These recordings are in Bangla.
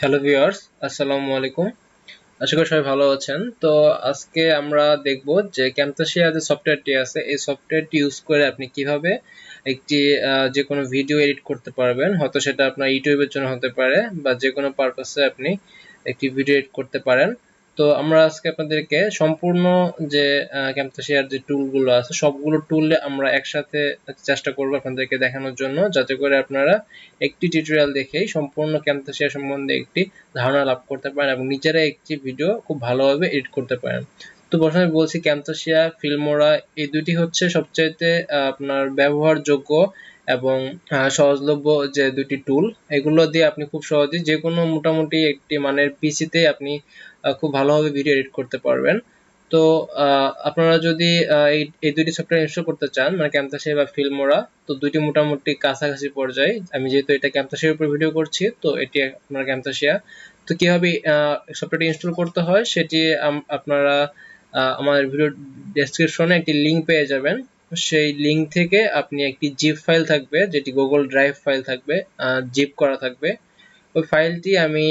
হ্যালো ভিউয়ার্স, আসসালামু আলাইকুম। আশা করি সবাই ভালো আছেন। তো আজকে আমরা দেখব যে ক্যামতাসিয়া যে সফটওয়্যারটি আছে, এই সফটওয়্যারটি ইউজ করে আপনি কিভাবে একটি যে কোনো ভিডিও এডিট করতে পারবেন। হয়তো সেটা আপনার ইউটিউবের জন্য হতে পারে বা যে কোনো পারপাসে আপনি একটি ভিডিও এডিট করতে পারেন। তো আমরা আজকে আপনাদেরকে সম্পূর্ণ যে ক্যামতাসিয়ার যে টুলগুলো আছে সবগুলো টুল আমরা একসাথে চেষ্টা করব আপনাদেরকে দেখানোর জন্য, যাতে করে আপনারা একটি টিউটোরিয়াল দেখেই সম্পূর্ণ ক্যামতাসিয়া সম্বন্ধে একটি ধারণা লাভ করতে পারেন এবং নিজেরা একটি ভিডিও খুব ভালোভাবে এডিট করতে পারেন। তো প্রথমে বলছি ক্যামতাসিয়া, ফিল্মোরা এই দুটি হচ্ছে সবচাইতে আপনার ব্যবহারযোগ্য এবং সহজলভ্য যে দুটি টুল। এগুলো দিয়ে আপনি খুব সহজেই যে কোনো মোটামুটি একটি মানের পিসিতে আপনি খুব ভালোভাবে ভিডিও এডিট করতে পারবেন। তো আপনারা যদি এই দুটি সফটওয়্যার ইনস্টল করতে চান, মানে ক্যামতাসিয়া বা ফিল্মোরা, তো দুইটি মোটামুটি কাছাকাছি পর্যায়ে। আমি যেহেতু এটা ক্যামতাসিয়ার উপর ভিডিও করছি, তো এটি আপনার ক্যামতাসিয়া। তো কিভাবে সফটওয়্যারটি ইনস্টল করতে হয় সেটি আপনারা আমাদের ভিডিও ডেসক্রিপশনে একটি লিংক পেয়ে যাবেন। সেই লিংক থেকে আপনি একটি জিপ ফাইল থাকবে, যেটি গুগল ড্রাইভ ফাইল থাকবে, জিপ করা থাকবে। ওই ফাইলটি আমি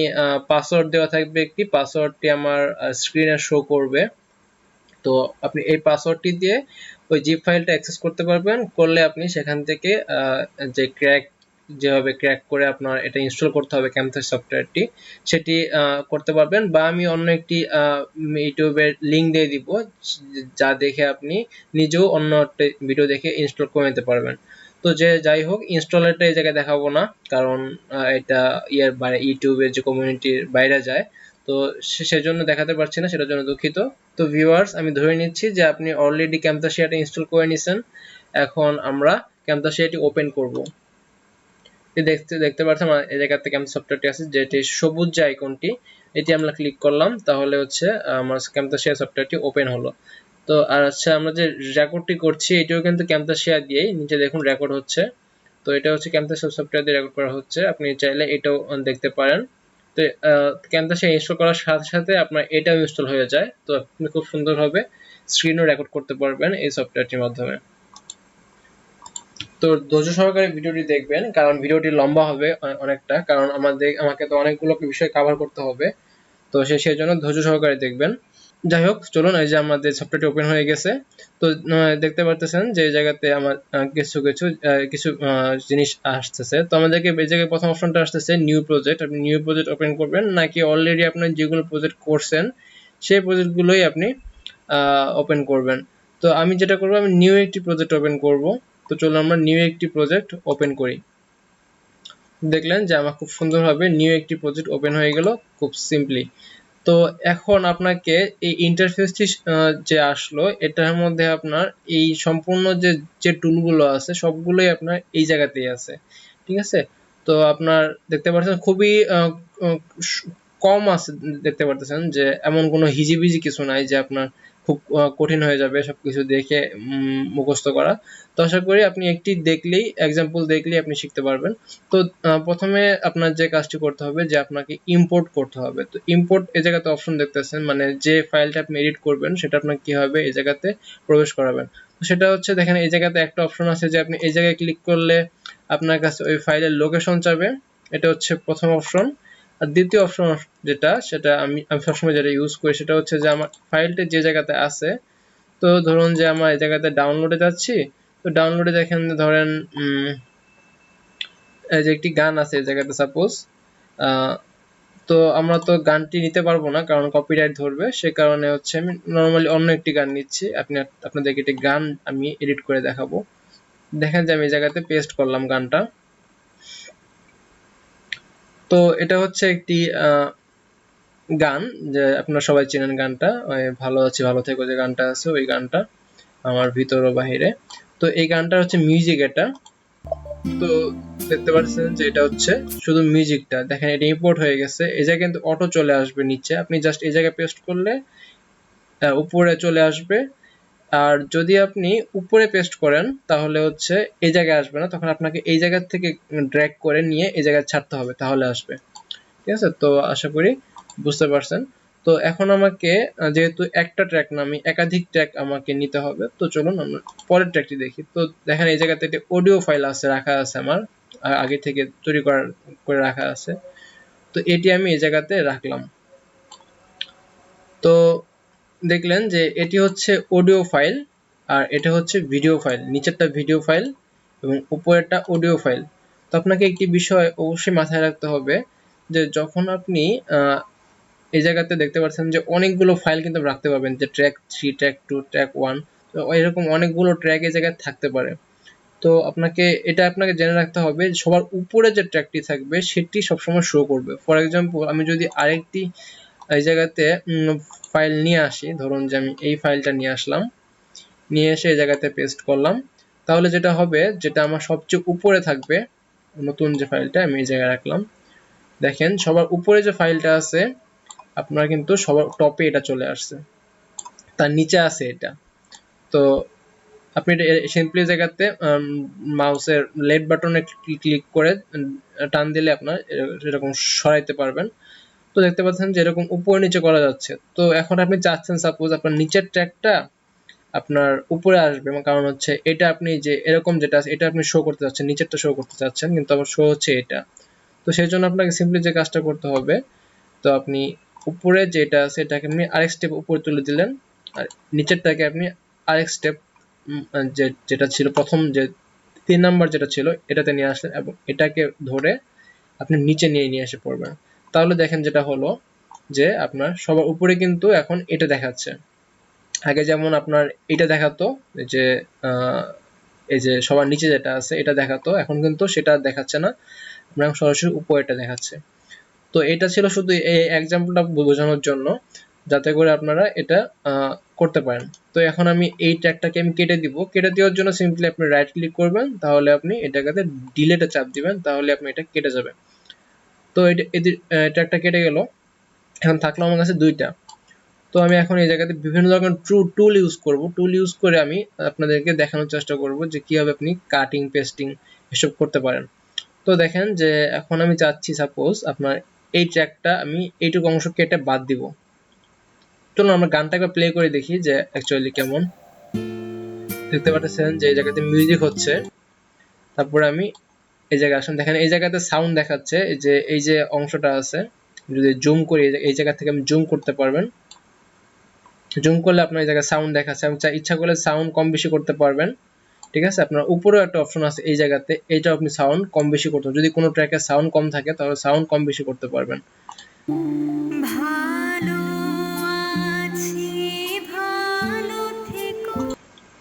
পাসওয়ার্ড দেওয়া থাকবে, একটি পাসওয়ার্ডটি আমার স্ক্রিনে শো করবে। তো আপনি এই পাসওয়ার্ডটি দিয়ে ওই জিপ ফাইলটা অ্যাক্সেস করতে পারবেন। করলে আপনি সেখান থেকে যে যেভাবে ক্র্যাক করে আপনার এটা ইনস্টল করতে হবে ক্যামথাস সফটওয়্যারটি, সেটি করতে পারবেন। বা আমি অন্য একটি ইউটিউবের লিংক দিয়ে দিব, যা দেখে আপনি নিজেও অন্য একটা ভিডিও দেখে ইনস্টল করে নিতে পারবেন। তো যাই হোক, ইনস্টলারটা এই জায়গায় দেখাবো না, কারণ এটা ইউটিউবের যে কমিউনিটির বাইরে যায়। তো সেজন্য দেখাতে পারছি না, সেটার জন্য দুঃখিত। তো ভিউয়ার্স, আমি ধরে নিচ্ছি যে আপনি অলরেডি ক্যামতাসিয়াটা ইনস্টল করে নিছেন। এখন আমরা ক্যামতাসিয়াটি ওপেন করব। দেখতে পাচ্ছেন এই জায়গাতে ক্যামতাস সফটওয়্যারটি আছে, যেটি সবুজ যে আইকনটি, এটি আমরা ক্লিক করলাম, তাহলে হচ্ছে আমার ক্যামতাসিয়া সফটওয়্যারটি ওপেন হলো। তো আর আচ্ছা, আমরা যে রেকর্ডটি করছি এটিও কিন্তু ক্যামতাসিয়া দিয়েই, নিচে দেখুন রেকর্ড হচ্ছে। তো এটা হচ্ছে ক্যামতাসিয়া সফটওয়্যার দিয়ে রেকর্ড করা হচ্ছে, আপনি চাইলে এটাও দেখতে পারেন। তো ক্যামতাসিয়া ইনস্টল করার সাথে সাথে আপনার এটাও ইনস্টল হয়ে যায়, তো আপনি খুব সুন্দরভাবে স্ক্রিনও রেকর্ড করতে পারবেন এই সফটওয়্যারটির মাধ্যমে। তো ধৈর্য সহকারে ভিডিওটি দেখবেন, কারণ ভিডিওটি লম্বা হবে অনেকটা, কারণ আমাকে তো অনেকগুলো বিষয় কভার করতে হবে। তো সেই জন্য ধৈর্য সহকারে দেখবেন। যাই হোক, চলুন, এই যে আমাদের সফটওয়্যারটি ওপেন হয়ে গেছে। তো দেখতে পারতেছেন যে এই জায়গাতে আমার কিছু জিনিস আসতেছে। তো আমাদেরকে এই জায়গায় প্রথম অপশনটা আসতেছে নিউ প্রজেক্ট। আপনি নিউ প্রজেক্ট ওপেন করবেন, নাকি অলরেডি আপনার যেগুলো প্রজেক্ট করছেন সেই প্রজেক্টগুলোই আপনি ওপেন করবেন। তো আমি যেটা করবো, আমি নিউ একটি প্রজেক্ট ওপেন করব। তো চলুন আমরা নিউ একটি প্রজেক্ট ওপেন করি। দেখলেন যে আমার খুব সুন্দরভাবে নিউ একটি প্রজেক্ট ওপেন হয়ে গেল, খুব সিম্পলি। তো এখন আপনাকে এই ইন্টারফেসটি যে আসলো, এটার মধ্যে আপনার এই সম্পূর্ণ যে টুলগুলো আছে সবগুলোই আপনার এই জায়গাতেই আছে, ঠিক আছে? তো আপনার দেখতে পাচ্ছেন খুবই কম আছে, দেখতে পারতেছেন যে এমন কোনো হিজিবিজি কিছু নাই যে আপনার খুব কঠিন হয়ে যাবে সবকিছু দেখে মুখস্থ করা। তো আশা করি আপনি একটি দেখলেই, এক্সাম্পল দেখলেই আপনি শিখতে পারবেন। তো প্রথমে আপনার যে কাজটি করতে হবে, যে আপনাকে ইম্পোর্ট করতে হবে। তো ইম্পোর্ট এই জায়গাতে অপশন দেখতেছেন, মানে যে ফাইলটা আপনি এডিট করবেন সেটা আপনার কি হবে এই জায়গাতে প্রবেশ করাবেন। তো সেটা হচ্ছে, দেখেন এই জায়গাতে একটা অপশন আছে যে আপনি এই জায়গায় ক্লিক করলে আপনার কাছে ওই ফাইলের লোকেশন চাবে। এটা হচ্ছে প্রথম অপশন। আর দ্বিতীয় অপশন যেটা, সেটা আমি সবসময় যেটা ইউজ করি, সেটা হচ্ছে যে আমার ফাইলটা যে জায়গাতে আছে, তো ধরুন যে আমার এই জায়গাতে ডাউনলোডে যাচ্ছি। তো ডাউনলোডে দেখেন, ধরেন এই যে একটি গান আছে এই জায়গাতে সাপোজ। তো আমরা তো গানটি নিতে পারবো না, কারণ কপিরাইট ধরবে। সে কারণে হচ্ছে আমি নর্মালি অন্য একটি গান নিচ্ছি। আপনাদেরকে একটি গান আমি এডিট করে দেখাবো। দেখেন যে আমি এই জায়গাতে পেস্ট করলাম গানটা। তো এটা হচ্ছে একটি গান, যে আপনারা সবাই চেনেন গানটা, ভালো আছি ভালো থেকো যে গানটা আছে, ওই গানটা আমার ভিতর ও বাহিরে। তো এই গানটা হচ্ছে মিউজিক এটা। তো দেখতে পাচ্ছেন যে এটা হচ্ছে শুধু মিউজিকটা, দেখেন এটা ইম্পোর্ট হয়ে গেছে। এই জায়গায় কিন্তু অটো চলে আসবে নিচে, আপনি জাস্ট এই জায়গায় পেস্ট করলে উপরে চলে আসবে। আর যদি আপনি উপরে পেস্ট করেন তাহলে হচ্ছে এই জায়গায় আসবে না, তখন আপনাকে এই জায়গা থেকে ড্র্যাগ করে নিয়ে এই জায়গায় ছাড়তে হবে, তাহলে আসবে। ঠিক আছে? তো আশা করি বুঝতে পারছেন। তো এখন আমাকে যেহেতু একটা ট্র্যাক না, আমি একাধিক ট্র্যাক আমাকে নিতে হবে। তো চলুন আমরা পরের ট্র্যাকটি দেখি। তো দেখেন এই জায়গাতে একটা অডিও ফাইল আছে, রাখা আছে আমার আগে থেকে তৈরি করে রাখা আছে। তো এটি আমি এই জায়গাতে রাখলাম। তো দেখলেন যে এটি হচ্ছে অডিও ফাইল আর এটা হচ্ছে ভিডিও ফাইল, নিচেরটা ভিডিও ফাইল এবং উপরেরটা অডিও ফাইল। তো আপনাকে একটি বিষয় অবশ্যই মাথায় রাখতে হবে যে যখন আপনি এই জায়গাতে দেখতে পাচ্ছেন যে অনেকগুলো ফাইল কিন্তু রাখতে পারবেন, যে ট্র্যাক 3, ট্র্যাক 2, ট্র্যাক 1, তো এরকম অনেকগুলো ট্র্যাক এই জায়গায় থাকতে পারে। তো আপনাকে জেনে রাখতে হবে সবার উপরে যে ট্র্যাকটি থাকবে সেটি সবসময় শো করবে। ফর এক্সাম্পল আমি যদি আরেকটি এই জায়গাতে ফাইল নিয়ে আসি, ধরুন যে আমি এই ফাইলটা নিয়ে আসলাম, নিয়ে এসে এই জায়গাতে পেস্ট করলাম, তাহলে যেটা হবে, যেটা আমার সবচেয়ে উপরে থাকবে, নতুন যে ফাইলটা আমি এই জায়গায় রাখলাম, দেখেন সবার উপরে যে ফাইলটা আছে আপনার কিন্তু সবার টপে এটা চলে আসছে, তার নিচে আছে এটা। তো আপনি এটা সিম্পলি জায়গাতে মাউসের লেফট বাটনে ক্লিক করে টান দিলে আপনার এরকম সরাইতে পারবেন। তো দেখতে পাচ্ছেন যে এরকম উপরে নিচে করা যাচ্ছে। তো এখন আপনি চাচ্ছেন সাপোজ আপনার নিচের ট্র্যাকটা আপনার উপরে আসবে, কারণ হচ্ছে এটা আপনি যে এরকম যেটা আছে এটা আপনি শো করতে চাচ্ছেন, নিচেরটা শো করতে চাচ্ছেন, কিন্তু আবার শো হচ্ছে এটা। তো সেই জন্য আপনাকে সিম্পলি যে কাজটা করতে হবে, তো আপনি উপরে যেটা আছে এটাকে আপনি আরেক স্টেপ উপরে তুলে দিলেন, আর নিচেরটাকে আপনি আরেক স্টেপ যেটা ছিল প্রথম যে 3 নাম্বার যেটা ছিল এটাতে নিয়ে আসলেন এবং এটাকে ধরে আপনি নিচে নিয়ে এসে পড়বেন। তাহলে দেখেন যেটা হলো যে আপনার সবার উপরে কিন্তু এখন এটা দেখাচ্ছে। আগে যেমন আপনার এটা দেখাতো যে এই যে সবার নিচে যেটা আছে এটা দেখাতো, এখন কিন্তু সেটা দেখাচ্ছে না, আপনার সরাসরি উপরেটা দেখাচ্ছে। তো এটা ছিল শুধু এই এক্সাম্পলটা বোঝানোর জন্য, যাতে করে আপনারা এটা করতে পারেন। তো এখন আমি এই ট্র্যাকটাকে আমি কেটে দিব। কেটে দেওয়ার জন্য সিম্পলি আপনি রাইট ক্লিক করবেন, তাহলে আপনি এটাকে ডিলেটে চাপ দিবেন, তাহলে আপনি এটা কেটে যাবে। তো ট্র্যাকটা কেটে গেল। এখন থাকলো আমার কাছে দুইটা। তো আমি এখন এই জায়গাতে বিভিন্ন ধরনের টুল ইউজ করব। টুল ইউজ করে আমি আপনাদেরকে দেখানোর চেষ্টা করব যে কিভাবে আপনি কাটিং, পেস্টিং এসব করতে পারেন। তো দেখেন যে এখন আমি চাচ্ছি সাপোজ আপনার এই ট্র্যাকটা আমি এইটুকু অংশ কেটে বাদ দিব। চলুন আমরা গানটাকে প্লে করে দেখি যে অ্যাকচুয়ালি কেমন। দেখতে পাচ্ছেন যে এই জায়গাতে মিউজিক হচ্ছে, তারপরে আমি এই জায়গায় আসেন, দেখেন এই জায়গাতে সাউন্ড দেখাচ্ছে, যে এই যে অংশটা আছে, যদি জুম করি এই জায়গা থেকে আমি জুম করতে পারবেন। জুম করলে আপনার এই জায়গায় সাউন্ড দেখাচ্ছে, আমি ইচ্ছা করলে সাউন্ড কম বেশি করতে পারবেন। ঠিক আছে, আপনার উপরেও একটা অপশন আছে এই জায়গাতে, এইটা আপনি সাউন্ড কম বেশি করতে, যদি কোনো ট্র্যাকের সাউন্ড কম থাকে তাহলে সাউন্ড কম বেশি করতে পারবেন।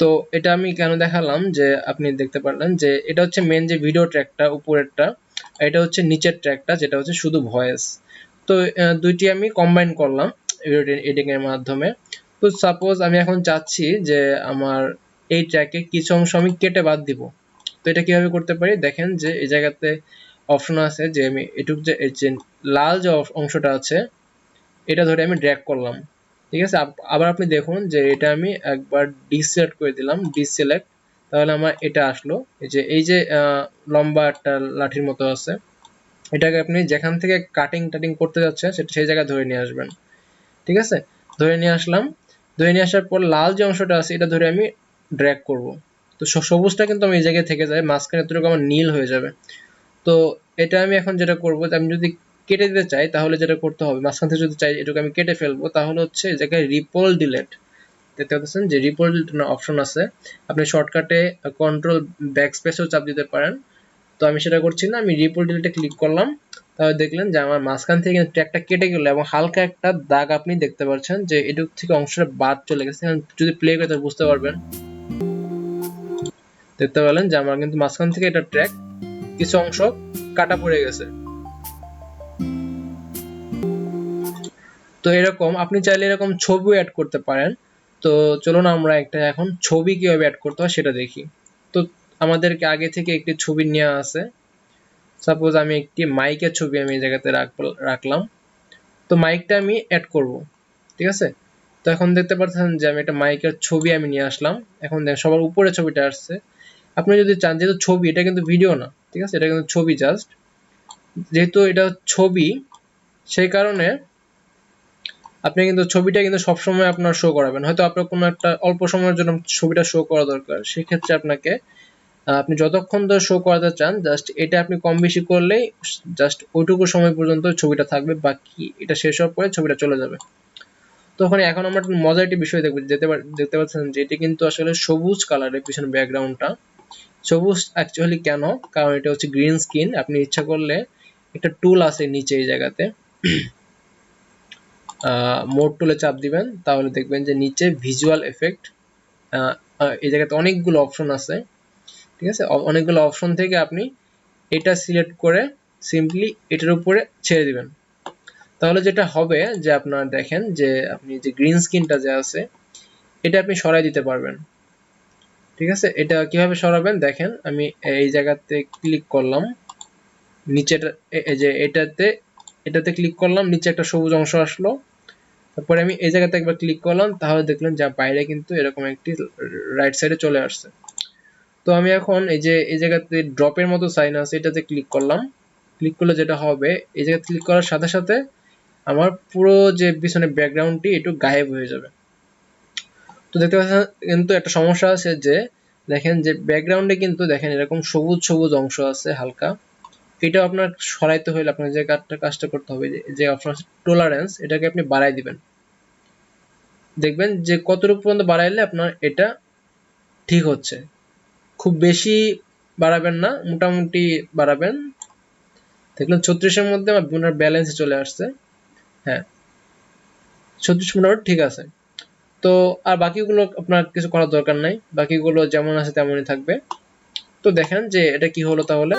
তো এটা আমি কেন দেখালাম, যে আপনি দেখতে পারলেন যে এটা হচ্ছে মেন যে ভিডিও ট্র্যাকটা উপরেরটা, এটা হচ্ছে নিচের ট্র্যাকটা যেটা হচ্ছে শুধু ভয়েস। তো দুইটি আমি কম্বাইন করলাম এডিটিং এর মাধ্যমে। তো সাপোজ আমি এখন চাচ্ছি যে আমার এই ট্র্যাকে কিছু অংশ আমি কেটে বাদ দিব। তো এটা কিভাবে করতে পারি, দেখেন যে এই জায়গাতে অপশন আছে যে আমি এটুক যে লাল যে অংশটা আছে এটা ধরে আমি ড্র্যাগ করলাম। ঠিক আছে, আবার আপনি দেখুন যে এটা আমি একবার ডিসিলেক্ট করে দিলাম, ডিসিলেক্ট, তাহলে আমার এটা আসলো। এই যে লম্বা একটা লাঠির মতো আছে, এটাকে আপনি যেখান থেকে কাটিং টাটিং করতে যাচ্ছেন সেটা সেই জায়গায় ধরে নিয়ে আসবেন। ঠিক আছে, ধরে নিয়ে আসলাম। ধরে নিয়ে আসার পর লাল যে অংশটা আছে এটা ধরে আমি ড্র্যাগ করব। তো সবুজটা কিন্তু আমি এই জায়গায় থেকে যায়, মাঝখানে এতটুকু আমার নীল হয়ে যাবে। তো এটা আমি এখন যেটা করবো, আমি যদি কেটে দিতে চাই তাহলে যেটা করতে হবে, মাঝখান থেকে যদি চাই এটুকু আমি কেটে ফেলবো, তাহলে হচ্ছে এই জায়গায় রিপল ডিলেট, দেখতে পাচ্ছেন যে রিপল ডিলেট অপশন আছে। আপনি শর্টকাটে কন্ট্রোল ব্যাকস্পেসও চাপ দিতে পারেন। তো আমি সেটা করছি না, আমি রিপল ডিলেটে ক্লিক করলাম, তাহলে দেখলেন যে আমার মাঝখান থেকে ট্র্যাকটা কেটে গেল এবং হালকা একটা দাগ আপনি দেখতে পাচ্ছেন যে এটুক থেকে অংশটা বাদ চলে গেছে। যদি প্লে করে তাহলে বুঝতে পারবেন, দেখতে পেলেন যে আমার কিন্তু মাঝখান থেকে এটা ট্র্যাক কিছু অংশ কাটা পড়ে গেছে। তো এরকম আপনি চাইলে এরকম ছবিও অ্যাড করতে পারেন। তো চলুন আমরা একটা এখন ছবি কিভাবে অ্যাড করতে হয় সেটা দেখি। তো আমাদেরকে আগে থেকে একটি ছবি নেওয়া আছে, সাপোজ আমি একটি মাইকের ছবি আমি এই জায়গাতে রাখলাম। তো মাইকটা আমি অ্যাড করব, ঠিক আছে। তো এখন দেখতে পাচ্ছেন যে আমি একটা মাইকের ছবি আমি নিয়ে আসলাম। এখন দেখেন সবার উপরে ছবিটা আসছে। আপনি যদি চান, যেহেতু ছবি, এটা কিন্তু ভিডিও না, ঠিক আছে, এটা কিন্তু ছবি, জাস্ট যেহেতু এটা ছবি সেই কারণে আপনি কিন্তু ছবিটা কিন্তু সবসময় আপনার শো করাবেন। হয়তো আপনার কোনো একটা অল্প সময়ের জন্য ছবিটা শো করা দরকার, সেক্ষেত্রে আপনাকে আপনি যতক্ষণ ধরে শো করাতে চান জাস্ট এটা আপনি কম বেশি করলেই জাস্ট ওইটুকু সময় পর্যন্ত ছবিটা থাকবে, বাকি এটা শেষ হওয়ার পরে ছবিটা চলে যাবে। তো ওখানে এখন আমরা মজার একটি বিষয় দেখতে পাচ্ছেন যে এটি কিন্তু আসলে সবুজ কালারের পিছনে ব্যাকগ্রাউন্ডটা। সবুজ অ্যাকচুয়ালি কেন, কারণ এটা হচ্ছে গ্রিন স্ক্রিন। আপনি ইচ্ছা করলে একটা টুল আছে নিচে এই জায়গাতে, মোড টুলে চাপ দিবেন, তাহলে দেখবেন যে নিচে ভিজুয়াল এফেক্ট, এই জায়গাতে অনেকগুলো অপশন আছে, ঠিক আছে। অনেকগুলো অপশন থেকে আপনি এটা সিলেক্ট করে সিম্পলি এটার উপরে ছেড়ে দিবেন। তাহলে যেটা হবে যে আপনার দেখেন যে আপনি যে গ্রিন স্ক্রিনটা যে আছে এটা আপনি সরাই দিতে পারবেন, ঠিক আছে। এটা কিভাবে সরাবেন দেখেন, আমি এই জায়গাতে ক্লিক করলাম, নিচেটা এই যে এটাতে ক্লিক করলাম, নিচে একটা সবুজ অংশ আসলো, তারপরে আমি এই জায়গাতে একবার ক্লিক করলাম, তাহলে দেখলেন যে বাইরে কিন্তু এরকম একটি রাইট সাইডে চলে আসছে। তো আমি এখন এই যে এই জায়গাতে ড্রপের মতো সাইন আছে এটাতে ক্লিক করলাম, ক্লিক করলে যেটা হবে এই জায়গায় ক্লিক করার সাথে সাথে আমার পুরো যে পিছনে ব্যাকগ্রাউন্ডটি একটু গায়েব হয়ে যাবে। তো দেখতে পাচ্ছেন কিন্তু একটা সমস্যা আছে যে দেখেন যে ব্যাকগ্রাউন্ডে কিন্তু দেখেন এরকম সবুজ সবুজ অংশ আছে হালকা, এটা আপনার সরাইতে হলে আপনার যে কাজটা করতে হবে যে অপশন আছে টলারেন্স, এটাকে আপনি বাড়াই দিবেন। দেখবেন যে কতটুকু পর্যন্ত বাড়াইলে আপনার এটা ঠিক হচ্ছে। খুব বেশি বাড়াবেন না, মোটামুটি বাড়াবেন। দেখলেন 36-এর মধ্যে আপনার ব্যালেন্সে চলে আসছে। হ্যাঁ 36 মোটামুটি ঠিক আছে। তো আর বাকিগুলো আপনার কিছু করার দরকার নাই, বাকিগুলো যেমন আছে তেমনই থাকবে। তো দেখেন যে এটা কি হলো, তাহলে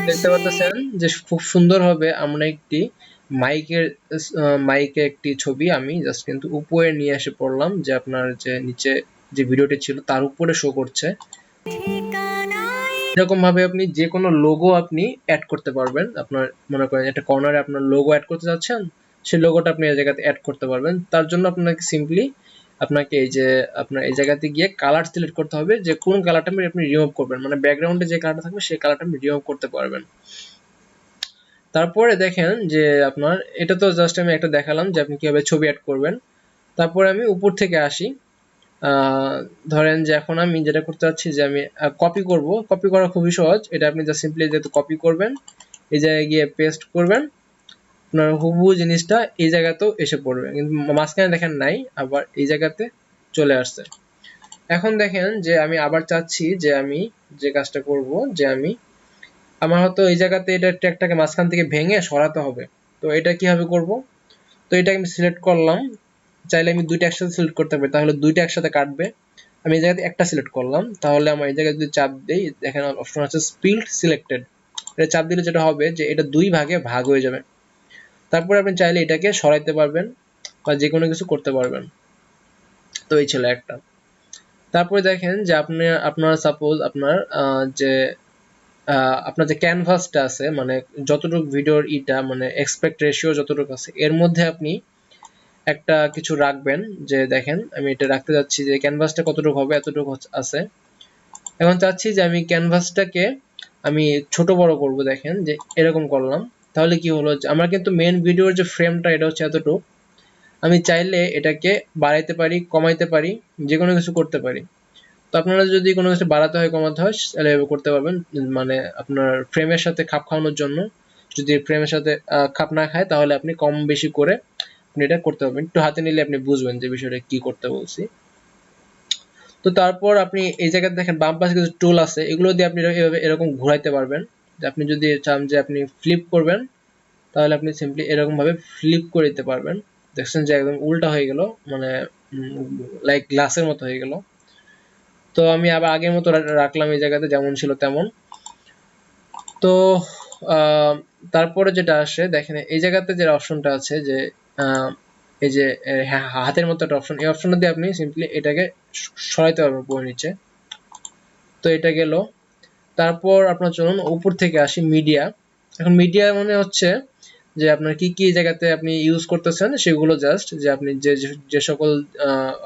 দেখতে পাচ্ছেন যে খুব সুন্দর হবে আমরা একটি মাইকে একটি ছবি আমি জাস্ট কিন্তু উপরে নিয়ে এসে পড়লাম, যে আপনার যে নিচে যে ভিডিওটি ছিল তার উপরে শো করছে। এরকম ভাবে আপনি যে কোনো লোগো আপনি অ্যাড করতে পারবেন। আপনার মনে করেন একটা কর্নারে আপনার লোগো অ্যাড করতে যাচ্ছেন, সেই লোগোটা আপনি এই জায়গাতে অ্যাড করতে পারবেন। তার জন্য আপনাকে সিম্পলি আপনাকে এই যে আপনার এই জায়গাতে গিয়ে কালার সিলেক্ট করতে হবে, যে কোন কালারটা আপনি রিমুভ করবেন, মানে ব্যাকগ্রাউন্ডে যে কালারটা থাকবে সেই কালারটা আপনি রিমুভ করতে পারবেন। তারপরে দেখেন যে আপনার এটা তো জাস্ট আমি একটা দেখালাম যে আপনি কিভাবে ছবি অ্যাড করবেন। তারপরে আমি উপর থেকে আসি, ধরেন যে এখন আমি যেটা করতে চাচ্ছি যে আমি কপি করব। কপি করা খুবই সহজ, এটা আপনি জাস্ট সিম্পলি যেহেতু কপি করবেন এই জায়গায় গিয়ে পেস্ট করবেন, আপনার হুবহু জিনিসটা এই জায়গাতেও এসে পড়বে, কিন্তু মাঝখানে দেখেন নাই, আবার এই জায়গাতে চলে আসছে। এখন দেখেন যে আমি আবার চাচ্ছি যে আমি যে কাজটা করব যে আমি আমার হয়তো এই জায়গাতে এটা ট্র্যাকটাকে মাঝখান থেকে ভেঙে সরাতে হবে। তো এটা কিভাবে করব, তো এটা আমি সিলেক্ট করলাম, চাইলে আমি দুইটা একসাথে সিলেক্ট করতে পারি, তাহলে দুইটা একসাথে কাটবে। আমি এই জায়গাতে একটা সিলেক্ট করলাম, তাহলে আমার এই জায়গায় যদি চাপ দেই দেখেন অপশন আছে স্প্লিট সিলেক্টেড, এটা চাপ দিলে যেটা হবে যে এটা দুই ভাগে ভাগ হয়ে যাবে। তারপরে আপনি চাইলে এটাকে সরাইতে পারবেন বা যে কোনো কিছু করতে পারবেন। তো এই ছিল একটা। তারপরে দেখেন যে আপনার সাপোজ আপনার যে আপনার যে ক্যানভাসটা আছে, মানে যতটুকু ভিডিওর মানে এক্সপেক্ট রেশিও যতটুকু আছে এর মধ্যে আপনি একটা কিছু রাখবেন। যে দেখেন আমি এটা রাখতে যাচ্ছি যে ক্যানভাসটা কতটুকু হবে এতটুকু আছে। এখন চাচ্ছি যে আমি ক্যানভাসটাকে আমি ছোট বড় করব, দেখেন যে এরকম করলাম, তাহলে কি হলো যে আমার কিন্তু মেন ভিডিওর যে ফ্রেমটা এটা হচ্ছে এতটুকু, আমি চাইলে এটাকে বাড়াইতে পারি কমাইতে পারি, যে কোনো কিছু করতে পারি। তো আপনারা যদি কোনো কিছু বাড়াতে হয় কমাতে হয় তাহলে এভাবে করতে পারবেন, মানে আপনার ফ্রেমের সাথে খাপ খাওয়ানোর জন্য। যদি ফ্রেমের সাথে খাপ না খায় তাহলে আপনি কম বেশি করে আপনি এটা করতে পারবেন, একটু হাতে নিলে আপনি বুঝবেন যে বিষয়টা কি করতে বলছি। তো তারপর আপনি এই জায়গায় দেখেন বাম পাশে কিছু টুল আছে, এগুলো দিয়ে আপনি এভাবে এরকম ঘোরাইতে পারবেন। যে আপনি যদি চান যে আপনি ফ্লিপ করবেন তাহলে আপনি সিম্পলি এরকম ভাবে ফ্লিপ করে দিতে পারবেন। দেখছেন যে একদম উল্টা হয়ে গেল, মানে লাইক গ্লাসের মতো হয়ে গেল। তো আমি আবার আগের মতো রাখলাম এই জায়গাতে যেমন ছিল তেমন। তো তারপরে যেটা আসে দেখেন এই জায়গাতে যে অপশনটা আছে যে এই যে হাতের মতো একটা অপশন, এই অপশনটা দিয়ে আপনি সিম্পলি এটাকে সরাইতে পারবেন উপরে নিচে। তো এটা গেল। তারপর আপনার চলুন উপর থেকে আসি মিডিয়া। এখন মিডিয়া মানে হচ্ছে যে আপনার কি কি জায়গাতে আপনি ইউজ করতেছেন সেগুলো, জাস্ট যে আপনি যে সকল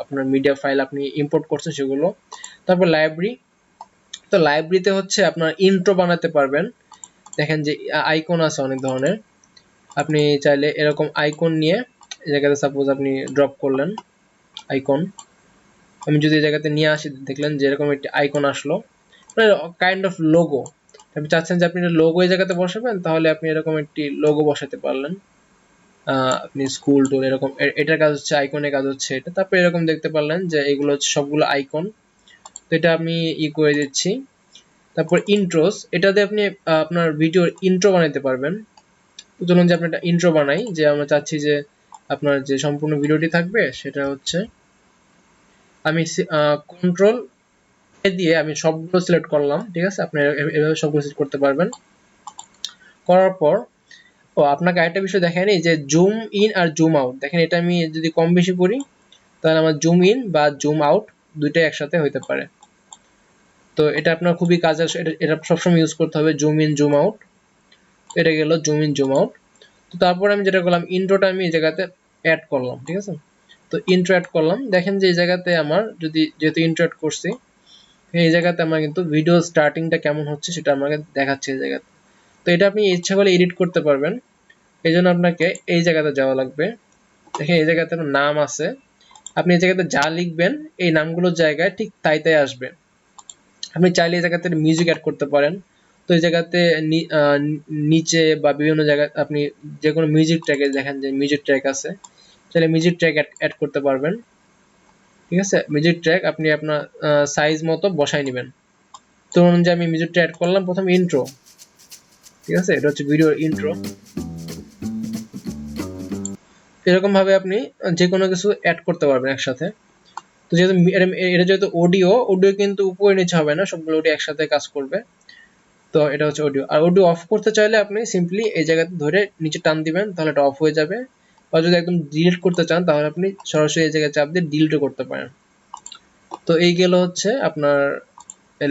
আপনার মিডিয়া ফাইল আপনি ইম্পোর্ট করছেন সেগুলো। তারপর লাইব্রেরি, তো লাইব্রেরিতে হচ্ছে আপনার ইন্ট্রো বানাতে পারবেন। দেখেন যে আইকন আছে অনেক ধরনের, আপনি চাইলে এরকম আইকন নিয়ে এই জায়গাতে সাপোজ আপনি ড্রপ করলেন আইকন, আমি যদি এই জায়গাতে নিয়ে আসি, দেখলেন যে এরকম একটি আইকন আসলো, কাইন্ড অফ লোগো। আপনি চাচ্ছেন যে আপনি লোগো এই জায়গাতে বসাবেন, তাহলে আপনি এরকম একটি লোগো বসাতে পারলেন। আপনি স্কুল টুল এরকম, এটার কাজ হচ্ছে আইকনের কাজ হচ্ছে এটা। তারপরে এরকম দেখতে পারলেন যে এগুলো হচ্ছে সবগুলো আইকন। তো এটা আমি করে দিচ্ছি। তারপর ইন্ট্রোস, এটাতে আপনি আপনার ভিডিওর ইন্ট্রো বানাতে পারবেন। তো চলুন যে আপনি একটা ইন্ট্রো বানাই, যে আমরা চাচ্ছি যে আপনার যে সম্পূর্ণ ভিডিওটি থাকবে সেটা হচ্ছে, আমি কন্ট্রোল দিয়ে আমি সবগুলো সিলেক্ট করলাম, ঠিক আছে। আপনি এভাবে সবগুলো সিলেক্ট করতে পারবেন। করার পর আপনাকে আরেকটা বিষয় দেখায়নি, যে জুম ইন আর জুম আউট। দেখেন এটা আমি যদি কম বেশি করি, তাহলে আমার জুম ইন বা জুম আউট দুইটাই একসাথে হইতে পারে। তো এটা আপনার খুবই কাজে, এটা সবসময় ইউজ করতে হবে, জুম ইন জুম আউট। এটা গেল জুম ইন জুম আউট। তো তারপর আমি যেটা করলাম, ইন্ট্রোটা আমি এই জায়গাতে অ্যাড করলাম, ঠিক আছে। তো ইন্ট্রো অ্যাড করলাম, দেখেন যে এই জায়গাতে আমার যেহেতু ইন্ট্রো অ্যাড করছি, এই জায়গাতে আমার কিন্তু ভিডিও স্টার্টিংটা কেমন হচ্ছে সেটা আমাকে দেখাচ্ছে এই জায়গাতে। তো এটা আপনি ইচ্ছা করলে এডিট করতে পারবেন। এই জন্য আপনাকে এই জায়গাতে যাওয়া লাগবে। দেখেন এই জায়গাতে নাম আছে, আপনি এই জায়গাতে যা লিখবেন এই নামগুলোর জায়গায় ঠিক তাই তাই আসবে। আপনি চাইলে এই জায়গাতে মিউজিক অ্যাড করতে পারেন। তো এই জায়গাতে নিচে বা বিভিন্ন জায়গায় আপনি যে কোনো মিউজিক ট্র্যাকে, দেখেন যে মিউজিক ট্র্যাক আছে, চাইলে মিউজিক ট্র্যাক অ্যাড করতে পারবেন, ঠিক আছে। মিউজিক ট্র্যাক আপনি আপনার সাইজ মতো বসাই নেবেন। ধরুন যে আমি মিউজিক ট্র্যাক অ্যাড করলাম প্রথম ইন্ট্রো, ঠিক আছে, এটা হচ্ছে ভিডিওর ইন্ট্রো। এরকম ভাবে আপনি যে কোনো কিছু অ্যাড করতে পারবেন একসাথে। তো যেহেতু এটা যেহেতু অডিও কিন্তু উপরে নিচে হবে না, সবগুলো অডিও একসাথে কাজ করবে। তো এটা হচ্ছে অডিও। আর অডিও অফ করতে চাইলে আপনি সিম্পলি এই জায়গাতে ধরে নিচে টান দিবেন, তাহলে এটা অফ হয়ে যাবে। বা যদি একদম ডিলিট করতে চান, তাহলে আপনি সরাসরি এই জায়গায় চাপ দিয়ে ডিলিটও করতে পারেন। তো এই গেল হচ্ছে আপনার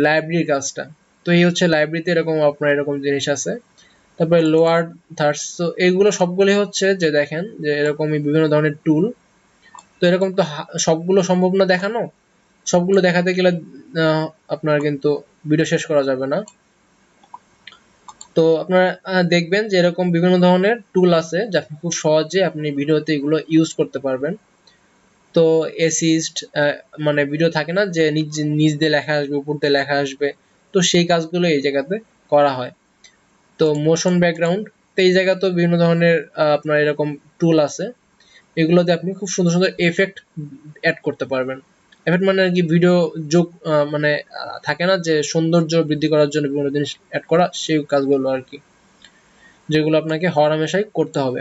লাইব্রেরির কাজটা। তো এই হচ্ছে লাইব্রেরিতে এরকম আপনার এরকম জিনিস আছে। তারপরে লোয়ার থার্স, তো এইগুলো সবগুলোই হচ্ছে যে দেখেন যে এরকমই বিভিন্ন ধরনের টুল। তো এরকম তো সবগুলো সম্ভব না দেখানো, সবগুলো দেখাতে গেলে আপনার কিন্তু ভিডিও শেষ করা যাবে না। তো আপনারা দেখবেন যে এরকম বিভিন্ন ধরনের টুল আছে, যা খুব সহজে আপনি ভিডিওতে এগুলো ইউজ করতে পারবেন। তো অ্যাসিস্ট, মানে ভিডিও থাকে না যে নিচ দিয়ে লেখা আসবে, উপর দিয়ে লেখা আসবে, তো সেই কাজগুলো এই জায়গাতে করা হয়। তো মোশন ব্যাকগ্রাউন্ড, তো এই জায়গাতেও বিভিন্ন ধরনের আপনার এরকম টুল আছে, এগুলোতে আপনি খুব সুন্দর সুন্দর এফেক্ট অ্যাড করতে পারবেন। এফেক্ট মানে আর কি, ভিডিও যোগ, মানে থাকে না যে সৌন্দর্য বৃদ্ধি করার জন্য বিভিন্ন জিনিস অ্যাড করা, সেই কাজগুলো আর কি, যেগুলো আপনাকে হরহামেশাই করতে হবে।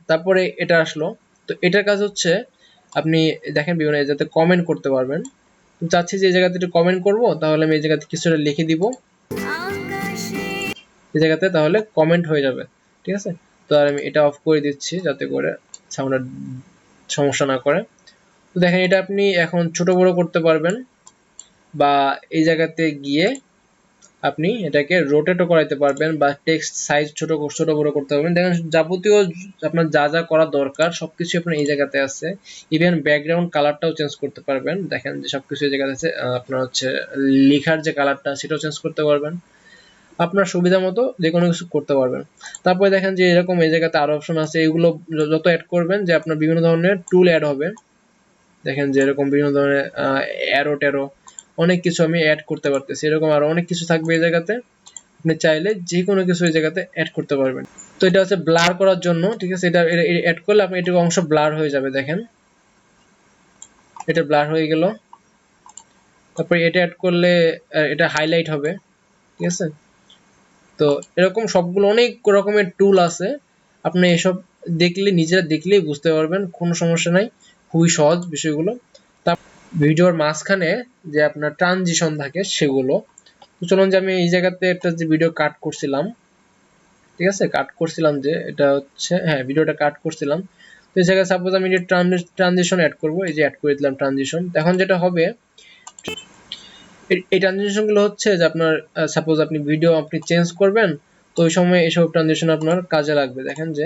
তারপরে এটা আসলো, তো এটার কাজ হচ্ছে আপনি দেখেন বিভিন্ন জায়গাতে কমেন্ট করতে পারবেন। চাচ্ছি যে এই জায়গাতে একটু কমেন্ট করব, তাহলে আমি এই জায়গাতে কিছুটা লিখে দিব এই জায়গাতে, তাহলে কমেন্ট হয়ে যাবে, ঠিক আছে। তো আর আমি এটা অফ করে দিচ্ছি যাতে করে সাউন্ডের সমস্যা না করে। তো দেখেন এটা আপনি এখন ছোট বড় করতে পারবেন, বা এই জায়গাতে গিয়ে আপনি এটাকে রোটেটও করাইতে পারবেন, বা টেক্সট সাইজ ছোট বড় করতে পারবেন। দেখেন যাবতীয় আপনার যা যা করা দরকার সবকিছু আপনার এই জায়গাতে আছে। ইভেন ব্যাকগ্রাউন্ড কালারটাও চেঞ্জ করতে পারবেন, দেখেন যে সবকিছু এই জায়গাতে আছে। আপনার হচ্ছে লেখার যে কালারটা সেটাও চেঞ্জ করতে পারবেন, আপনার সুবিধা মতো যে কোনো কিছু করতে পারবেন। তারপরে দেখেন যে এরকম এই জায়গাতে আরো অপশন আছে, এগুলো যত অ্যাড করবেন যে আপনার বিভিন্ন ধরনের টুল অ্যাড হবে। দেখেন যে এরকম বিভিন্ন ধরনের অ্যারো ট্যারো অনেক কিছু আমি অ্যাড করতে পারতেছি, এরকম আরো অনেক কিছু থাকবে এই জায়গাতে। আপনি চাইলে যে কোনো কিছু এই জায়গাতে অ্যাড করতে পারবেন। তো এটা হচ্ছে ব্লার করার জন্য, ঠিক আছে। এটা অ্যাড করলে আপনি এটুকু অংশ ব্লার হয়ে যাবে, দেখেন এটা ব্লার হয়ে গেল। তারপরে এটা অ্যাড করলে এটা হাইলাইট হবে, ঠিক আছে। তো এরকম সবগুলো অনেক রকমের টুল আছে, আপনি এসব দেখলে নিজেরা দেখলেই বুঝতে পারবেন, কোনো সমস্যা নাই, খুবই সহজ বিষয়গুলো। তার ভিডিওর মাঝখানে যে আপনার ট্রানজিশন থাকে সেগুলো, তো চলুন যে আমি এই জায়গাতে একটা যে ভিডিও কাট করছিলাম, ঠিক আছে, কাট করছিলাম যে এটা হচ্ছে, হ্যাঁ ভিডিওটা কাট করছিলাম। তো এই জায়গায় সাপোজ আমি ট্রানজিশন অ্যাড করব, এই যে অ্যাড করে দিলাম ট্রানজিশন। এখন যেটা হবে, এই ট্রানজিশন গুলো হচ্ছে যে আপনার সাপোজ আপনি ভিডিও আপনি চেঞ্জ করবেন, তো ওই সময় এইসব ট্রানজিশন আপনার কাজে লাগবে। দেখেন যে,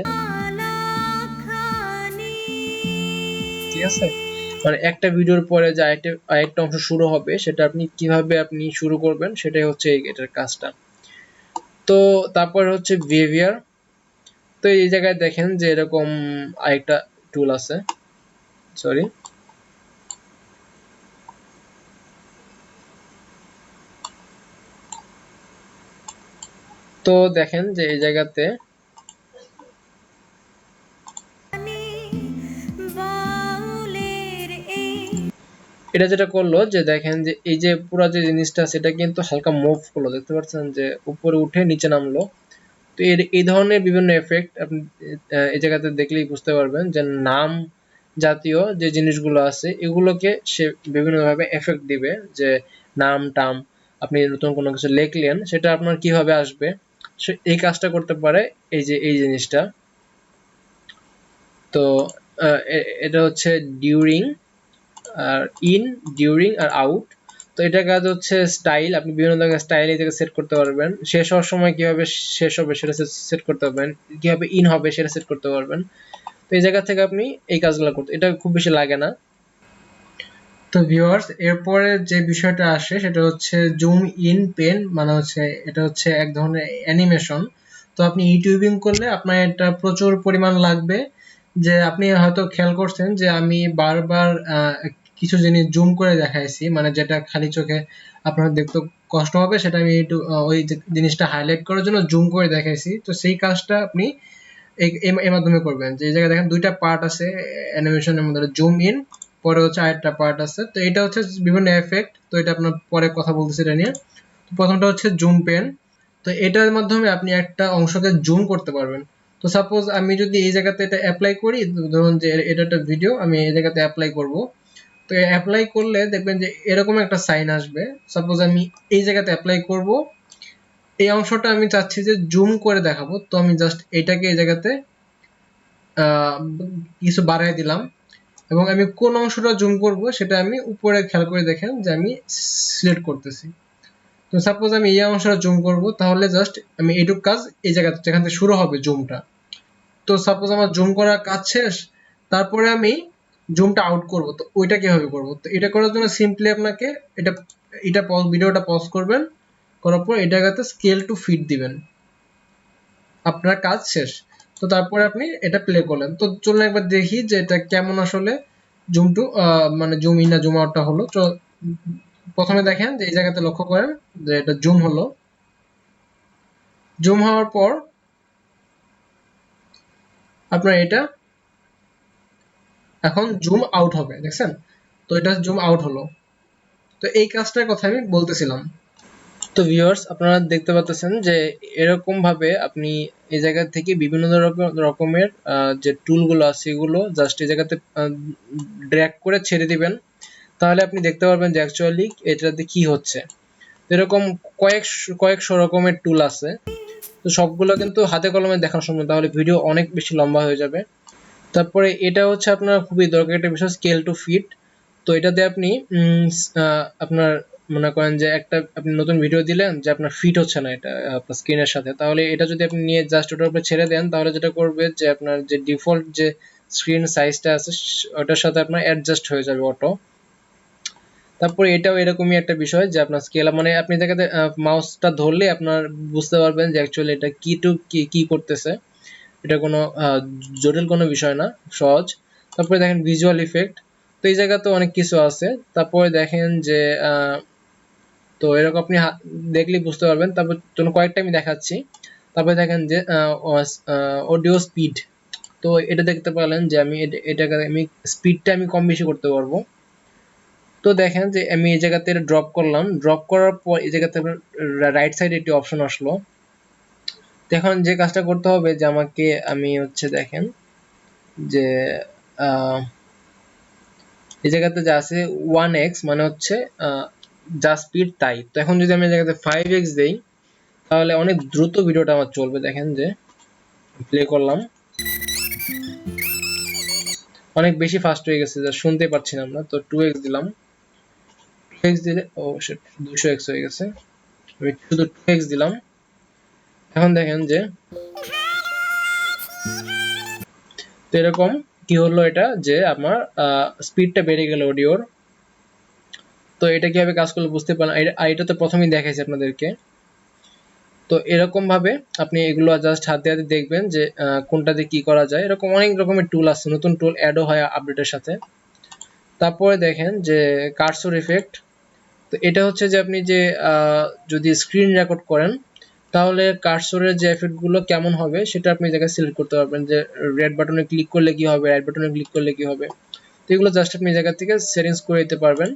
ঠিক আছে, মানে একটা ভিডিওর পরে যে আরেকটা অংশ শুরু হবে, সেটা আপনি কিভাবে আপনি শুরু করবেন সেটাই হচ্ছে এটার কাজটা। তো তারপর হচ্ছে বিহেভিয়ার। তো এই জায়গায় দেখেন যে এরকম আরেকটা টুল আছে, সরি, তো দেখেন যে এই জায়গাতে এটা যেটা করলো যে দেখেন যে এই যে পুরো যে জিনিসটা সেটা কিন্তু হালকা মুভ করলো, দেখতে পাচ্ছেন যে উপরে উঠে নিচে নামলো। তো এই ধরনের বিভিন্ন এফেক্ট আপনি এই জায়গাতে দেখলেই বুঝতে পারবেন যে নাম জাতীয় যে জিনিসগুলো আছে এগুলোকে সে বিভিন্নভাবে এফেক্ট দিবে। যে নাম টাম আপনি নতুন কোনো কিছু লিখলেন সেটা আপনার কিভাবে আসবে, সে এই কাজটা করতে পারে এই যে এই জিনিসটা। তো এটা হচ্ছে ডিউরিং আর ইন, ডিউরিং আর আউট। তো এটা কাজ হচ্ছে স্টাইল, আপনি বিভিন্ন ধরনের স্টাইল এই জায়গায় সেট করতে পারবেন। শেষ হওয়ার সময় কিভাবে শেষ হবে সেটা সেট করতে পারবেন, কিভাবে ইন হবে সেটা সেট করতে পারবেন। তো এই জায়গা থেকে আপনি এই কাজগুলো করতে, এটা খুব বেশি লাগে না। তো ভিউয়ার্স এরপরে যে বিষয়টা আসে সেটা হচ্ছে জুম ইন পেন, মানে হচ্ছে এটা হচ্ছে এক ধরনের অ্যানিমেশন। তো আপনি ইউটিউবিং করলে আপনার এটা প্রচুর পরিমাণ লাগবে। যে আপনি হয়তো খেয়াল করছেন যে আমি বারবার কিছু জিনিস জুম করে দেখাইছি, মানে যেটা খালি চোখে আপনার দেখতে কষ্ট হবে সেটা আমি একটু ওই জিনিসটা হাইলাইট করার জন্য জুম করে দেখাইছি। তো সেই কাজটা আপনি এর মাধ্যমে করবেন। যে এই জায়গায় দেখেন দুইটা পার্ট আছে অ্যানিমেশনের মধ্যে, জুম ইন পরে হচ্ছে আরেকটা পার্ট আছে। তো এটা হচ্ছে বিভিন্ন এফেক্ট, তো এটা আপনার পরে কথা বলতেছি এটা নিয়ে। তো প্রথমটা হচ্ছে জুম পেন। তো এটার মাধ্যমে আপনি একটা অংশকে জুম করতে পারবেন। তো সাপোজ আমি যদি এই জায়গাতে এটা অ্যাপ্লাই করি, ধরুন যে এটা একটা ভিডিও আমি এই জায়গাতে অ্যাপ্লাই করব। তো অ্যাপ্লাই করলে দেখবেন যে এরকম একটা সাইন আসবে। সাপোজ আমি এই জায়গাতে অ্যাপ্লাই করব, এই অংশটা আমি চাচ্ছি যে জুম করে দেখাবো, তো আমি জাস্ট এটাকে এই জায়গাতে কিছু বাড়াই দিলাম এবং আমি কোন অংশটা জুম করব সেটা আমি উপরে খেয়াল করে দেখেন যে আমি সিলেক্ট করতেছি। তো সাপোজ আমি এই অংশটা জুম করব, তাহলে জাস্ট আমি এইটুক কাজ এই জায়গাতে যেখান থেকে শুরু হবে জুমটা। তো সাপোজ আমার জুম করার কাজ শেষ, তারপরে আমি জুমটা আউট করব। তো ওইটা কিভাবে করব? তো এটা করার জন্য সিম্পলি আপনাকে এটা এটা ভিডিওটা পজ করবেন, করার পর এই জায়গাতে স্কেল টু ফিট দিবেন, আপনার কাজ শেষ। তো তারপরে আপনি এটা প্লে করলেন। তো চলুন একবার দেখি যে এটা কেমন আসলে জুম টু মানে জুম ইন না জুম আউটটা হলো। তো প্রথমে দেখেন যে এই জায়গাতে লক্ষ্য করেন যে এটা জুম হলো। জুম হওয়ার পর আপনার এটা এখন জুম আউট হবে, দেখছেন? তো এটা জুম আউট হলো। তো এই কাজটার কথা আমি বলতেছিলাম। তো ভিউয়ার্স আপনারা দেখতে পাচ্ছেন যে এরকম ভাবে আপনি এই জায়গা থেকে বিভিন্ন রকমের যে টুলগুলো আছে এগুলো জাস্ট এই জায়গাতে ড্র্যাগ করে ছেড়ে দিবেন, তাহলে আপনি দেখতে পারবেন যে অ্যাকচুয়ালি এটাতে কি হচ্ছে। এরকম কয়েকশো রকমের টুল আছে। তো সবগুলো কিন্তু হাতে কলমে দেখানো সম্ভব, তাহলে ভিডিও অনেক বেশি লম্বা হয়ে যাবে। তারপরে এটা হচ্ছে আপনার খুবই দরকারি একটা বিষয়, স্কেল টু ফিট। তো এটাতে আপনি আপনার মনে করেন যে একটা আপনি নতুন ভিডিও দিলেন যে আপনার ফিট হচ্ছে না এটা আপনার স্ক্রিনের সাথে, তাহলে এটা যদি আপনি নিয়ে জাস্ট ওটার উপরে ছেড়ে দেন, তাহলে যেটা করবে যে আপনার যে ডিফল্ট যে স্ক্রিন সাইজটা আছে ওটার সাথে আপনার অ্যাডজাস্ট হয়ে যাবে অটো। তারপরে এটাও এরকমই একটা বিষয় যে আপনার স্কেল, মানে আপনি দেখাতে মাউসটা ধরলে আপনার বুঝতে পারবেন যে অ্যাকচুয়ালি এটা কি টু কি করতেছে। এটা কোনো জটিল কোনো বিষয় না, সহজ। তারপরে দেখেন ভিজুয়াল ইফেক্ট। তো এই জায়গাতে অনেক কিছু আছে। তারপরে দেখেন যে তো এরকম আপনি দেখলেই বুঝতে পারবেন। তারপর জন্য কয়েকটা আমি দেখাচ্ছি। তারপরে দেখেন যে অডিও স্পিড। তো এটা দেখতে পারলেন যে আমি এটাকে আমি স্পিডটা আমি কম বেশি করতে পারবো। তো দেখেন যে আমি এই জায়গাতে এটা ড্রপ করলাম, ড্রপ করার পর এই জায়গাতে রাইট সাইডে একটি অপশন আসলো। তো এখন যে কাজটা করতে হবে যে আমাকে আমি হচ্ছে দেখেন যে এই জায়গাতে যা আছে 1x মানে হচ্ছে যা স্পিড তাই। তো এখন যদি আমি এই জায়গাতে 5x দেই তাহলে অনেক দ্রুত ভিডিওটা আমার চলবে। দেখেন যে প্লে করলাম, অনেক বেশি ফাস্ট হয়ে গেছে যা শুনতে পাচ্ছি না আমরা। তো 2x দিলাম, 2x দিলে ও শিট 200x হয়ে গেছে। আমি শুধু 2x দিলাম। এখন দেখেন যে তো এরকম কি হলো এটা যে আমার স্পিডটা বেড়ে গেল অডিওর। তো এটা কিভাবে কাজ করলে বুঝতে পারলাম, এটা তো প্রথমেই দেখাইছি আপনাদেরকে। তো এরকম ভাবে আপনি এগুলো জাস্ট হাতে হাতে দেখবেন যে কোনটাতে কি করা যায়। এরকম অনেক রকমের টুল আছে, নতুন টুল অ্যাডও হয় আপডেটের সাথে। তারপরে দেখেন যে কার্সর ইফেক্ট। তো এটা হচ্ছে যে আপনি যে যদি স্ক্রিন রেকর্ড করেন তাহলে কার্সরের যে এফেক্ট গুলো কেমন হবে সেটা আপনি এই জায়গায় সিলেক্ট করতে পারবেন, যে রেড বাটনে ক্লিক করলে কি হবে, রাইট বাটনে ক্লিক করলে কি হবে। তো এগুলো জাস্ট আপনি এই জায়গা থেকে সেটিংস করে দিতে পারবেন।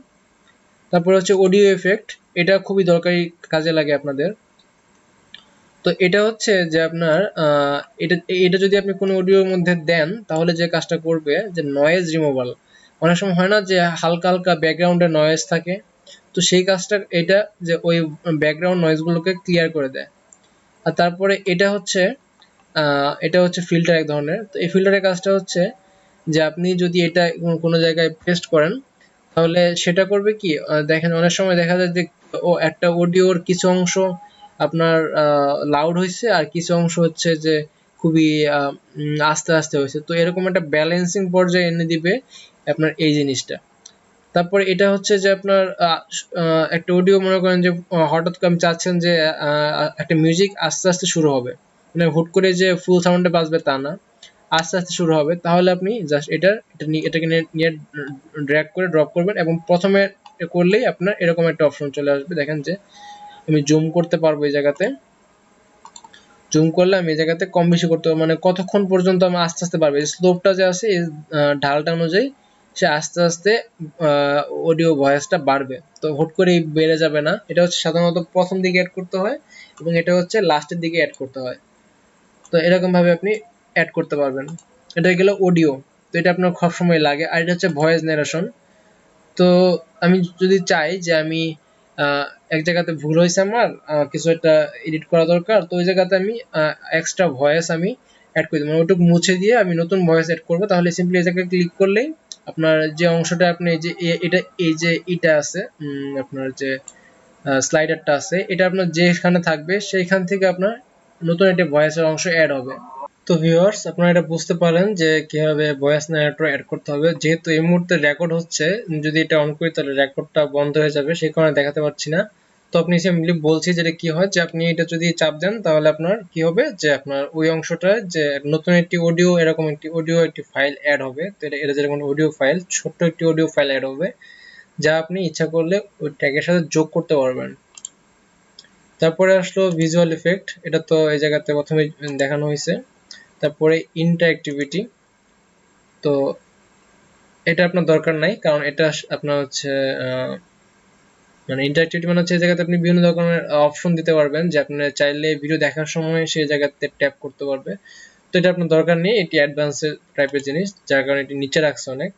তারপর হচ্ছে অডিও এফেক্ট, এটা খুবই দরকারি, কাজে লাগে আপনাদের। তো এটা হচ্ছে যে আপনার এটা এটা যদি আপনি কোনো অডিওর মধ্যে দেন তাহলে যে কাজটা করবে যে নয়েজ রিমুভাল। অনেক সময় হয় না যে হালকা হালকা ব্যাকগ্রাউন্ডে নয়েজ থাকে, তো সেই কাজটা এটা যে ওই ব্যাকগ্রাউন্ড নয়েজগুলোকে ক্লিয়ার করে দেয়। আর তারপরে এটা হচ্ছে ফিল্টার এক ধরনের। তো এই ফিল্টারের কাজটা হচ্ছে যে আপনি যদি এটা কোনো জায়গায় পেস্ট করেন তাহলে সেটা করবে কি, দেখেন অনেক সময় দেখা যায় যে একটা অডিওর কিছু অংশ আপনার লাউড হয়েছে আর কিছু অংশ হচ্ছে যে খুবই আস্তে আস্তে হয়েছে। তো এরকম একটা ব্যালেন্সিং পর্যায়ে এনে দিবে আপনার এই জিনিসটা। তারপরে এটা হচ্ছে যে আপনার একটা অডিও মনে করেন যে হঠাৎ করে আপনি চাচ্ছেন যে একটা মিউজিক আস্তে আস্তে শুরু হবে, মানে হুট করে যে ফুল সাউন্ডে বাজবে তা না, আস্তে আস্তে শুরু হবে। তাহলে আপনি জাস্ট এটাকে নিয়ে ড্র্যাগ করে ড্রপ করবেন এবং প্রথমে করলেই আপনার এরকম একটা অপশন চলে আসবে। দেখেন যে আমি জুম করতে পারবো, এই জায়গাতে জুম করলে আমি এই জায়গাতে কম বেশি করতে পারবো, মানে কতক্ষণ পর্যন্ত আমি আস্তে আস্তে পারবো, এই স্লোপটা যে আছে এই ঢালটা অনুযায়ী সে আস্তে আস্তে অডিও ভয়েসটা বাড়বে। তো হুট করে বেড়ে যাবে না। এটা হচ্ছে সাধারণত প্রথম দিকে অ্যাড করতে হয় এবং এটা হচ্ছে লাস্টের দিকে অ্যাড করতে হয়। তো এরকম ভাবে আপনি অ্যাড করতে পারবেন। এটা গেল অডিও, তো এটা আপনার সব সময় লাগে। আর এটা হচ্ছে ভয়েস ন্যারেশন। তো আমি যদি চাই যে আমি এক জায়গাতে ভুল হয়েছে আমার, কিছু একটা এডিট করা দরকার, তো ওই জায়গাতে আমি এক্সট্রা ভয়েস আমি অ্যাড করে দেবো, মানে ওটুকু মুছে দিয়ে আমি নতুন ভয়েস অ্যাড করবো। তাহলে সিম্পলি এই জায়গায় ক্লিক করলেই আপনার যে অংশটা আপনি যে এটা আছে, আপনার যে স্লাইডারটা আছে, এটা আপনার যেখানে থাকবে সেইখান থেকে আপনার নতুন একটা ভয়েসের অংশ অ্যাড হবে। তো ভিউয়ার্স, আপনারা এটা বুঝতে পারেন যে কিভাবে ভয়েস ন্যারেটর অ্যাড করতে হবে। যেহেতু এই মুহূর্তে রেকর্ড হচ্ছে, যদি এটা অন করি তাহলে রেকর্ডটা বন্ধ হয়ে যাবে, সেই কারণে দেখাতে পারছি না। তো আপনি সিম্পলি বলছি যেটা কি হয় যে আপনি এটা যদি চাপ দেন তাহলে আপনার কি হবে যে আপনার ওই অংশটা যে নতুন একটি অডিও, এরকম একটি ফাইল অ্যাড হবে। তো এটা যেরকম অডিও ফাইল, ছোট্ট একটি অডিও ফাইল অ্যাড হবে, যা আপনি ইচ্ছা করলে ওই ট্যাগের সাথে যোগ করতে পারবেন। তারপরে আসলো ভিজুয়াল ইফেক্ট, এটা তো এই জায়গাতে প্রথমে দেখানো হয়েছে। তারপরে ইন্টারঅ্যাক্টিভিটি, তো এটা আপনার দরকার নাই, কারণ এটা আপনার হচ্ছে মানে ইন্টারঅ্যাক্টিভিটি মানে হচ্ছে এই জায়গাতে আপনি বিভিন্ন ধরনের অপশন দিতে পারবেন, যে আপনি চাইলে ভিডিও দেখার সময় সেই জায়গাতে ট্যাপ করতে পারবে। তো এটা আপনার দরকার নেই, এটি অ্যাডভান্স টাইপের জিনিস, যার কারণে এটি নিচে রাখছে অনেক।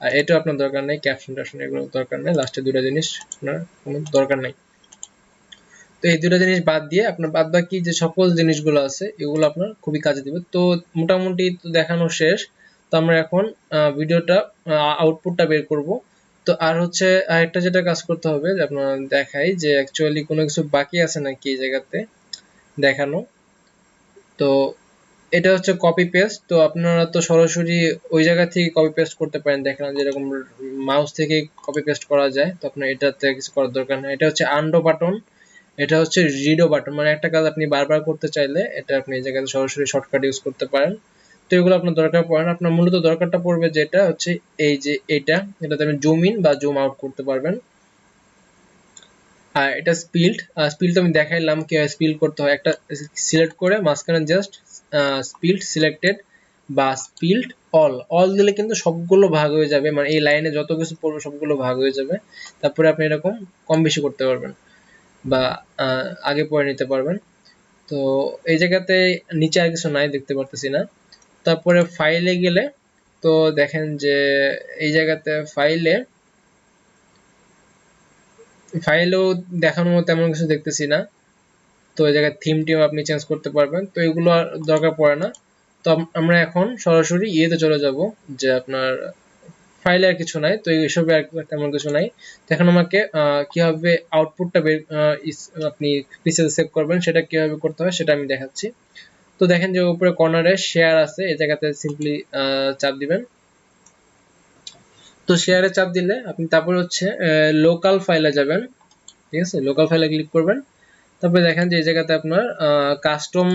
আর এটা আপনার দরকার নেই, ক্যাপশন ট্যাপশন এগুলো দরকার নেই, লাস্টে দুটো জিনিস আপনার কোনো দরকার নাই। তো এই দুটো জিনিস বাদ দিয়ে আপনার বাদ বাকি যে সকল জিনিসগুলো আছে এগুলো আপনার খুবই কাজে দিবে। তো মোটামুটি তো দেখানো শেষ। তো আমরা এখন ভিডিওটা আউটপুটটা বের করব। তো আর হচ্ছে আরেকটা যেটা কাজ করতে হবে, যে আপনার দেখাই যে অ্যাকচুয়ালি কোনো কিছু বাকি আছে নাকি এই জায়গাতে দেখানো। তো এটা হচ্ছে কপি পেস্ট, তো আপনারা তো সরাসরি ওই জায়গা থেকে কপি পেস্ট করতে পারেন, দেখেন যেরকম মাউস থেকে কপি পেস্ট করা যায়। তো আপনার এটাতে কিছু করার দরকার নেই। এটা হচ্ছে আনডো বাটন, এটা হচ্ছে রিডো বাটন, মানে একটা কাজ আপনি বারবার করতে চাইলে এটা আপনি এই জায়গাতে সরাসরি শর্টকাট ইউজ করতে পারেন। তো এগুলো আপনার দরকার পড়ে না, আপনার মূলত দরকারটা পড়বে যেটা হচ্ছে এই যে এটাতে আপনি জুম ইন বা জুম আউট করতে পারবেন। আর এটা স্পিল্ড তো আমি দেখাইলাম কিভাবে স্পিল করতে হয়। একটা সিলেক্ট করে মাঝখানে জাস্ট স্পিল্ড সিলেক্টেড বা স্পিল্ড অল দিলে কিন্তু সবগুলো ভাগ হয়ে যাবে, মানে এই লাইনে যত কিছু পড়বে সবগুলো ভাগ হয়ে যাবে। তারপরে আপনি এরকম কম বেশি করতে পারবেন বা আগে পরে নিতে পারবেন। তো এই জায়গাতে নিচে আর কিছু নাই, দেখতে পারতেছি না। তারপরে ফাইলে গেলে তো দেখেন যে এই জায়গাতে ফাইলেও দেখানোর মতো তেমন কিছু দেখতেছি না। তো এই জায়গায় থিমটিও আপনি চেঞ্জ করতে পারবেন, তো এগুলো আর দরকার পড়ে না। তো আমরা এখন সরাসরি ইয়েতে চলে যাব, যে আপনার ফাইলে আর কিছু নাই, তো এইসবে আর তেমন কিছু নাই। তো এখন আমাকে কিভাবে আউটপুটটা আপনি পিসিতে সেভ করবেন সেটা কিভাবে করতে হয় সেটা আমি দেখাচ্ছি। তো দেখেন যে উপরে কর্নারে শেয়ার আছে, এই জায়গাতে সিম্পলি চাপ দিবেন। তো শেয়ারে চাপ দিলে আপনি তারপর হচ্ছে লোকাল ফাইলে যাবেন, ঠিক আছে, লোকাল ফাইলে ক্লিক করবেন। তারপরে দেখেন যে এই জায়গাতে আপনার কাস্টম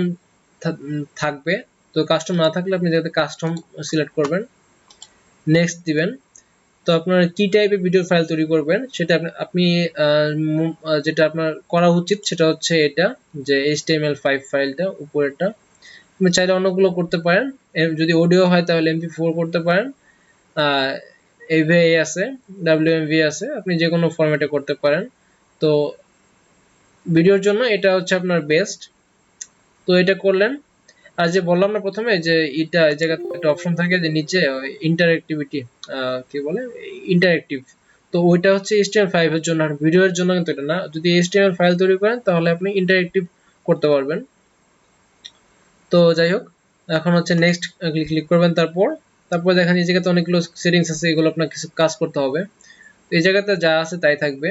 থাকবে। তো কাস্টম না থাকলে আপনি জায়গাতে কাস্টম সিলেক্ট করবেন, নেক্সট দিবেন। তো আপনার কি টাইপের ভিডিও ফাইল তৈরি করবেন সেটা আপনি যেটা আপনার করা উচিত সেটা হচ্ছে এটা, যে HTML5 ফাইলটা উপরেরটা। আপনি চাইলে অন্যগুলো করতে পারেন, যদি অডিও হয় তাহলে MP4 করতে পারেন, AVI আছে, WMV আছে, আপনি যে কোনো ফরম্যাটে করতে পারেন। তো ভিডিওর জন্য এটা হচ্ছে আপনার বেস্ট। তো এটা করলেন। আর যে বললাম না প্রথমে যে এটা এই জায়গায় একটা অপশন থাকে যে নিচে ইন্টারঅ্যাক্টিভিটি, কি বলে, ইন্টারঅ্যাক্টিভ। তো ওইটা হচ্ছে HTML5 এর জন্য, আর ভিডিওর জন্য কিন্তু এটা না। যদি HTML ফাইল তৈরি করেন তাহলে আপনি ইন্টারঅ্যাক্টিভ করতে পারবেন। তো যাই হোক, এখন হচ্ছে নেক্সট ক্লিক করবেন। তারপর দেখেন এই জায়গাতে অনেকগুলো সেটিংস আছে, এগুলো আপনার কিছু কাজ করতে হবে। তো এই জায়গাতে যা আছে তাই থাকবে।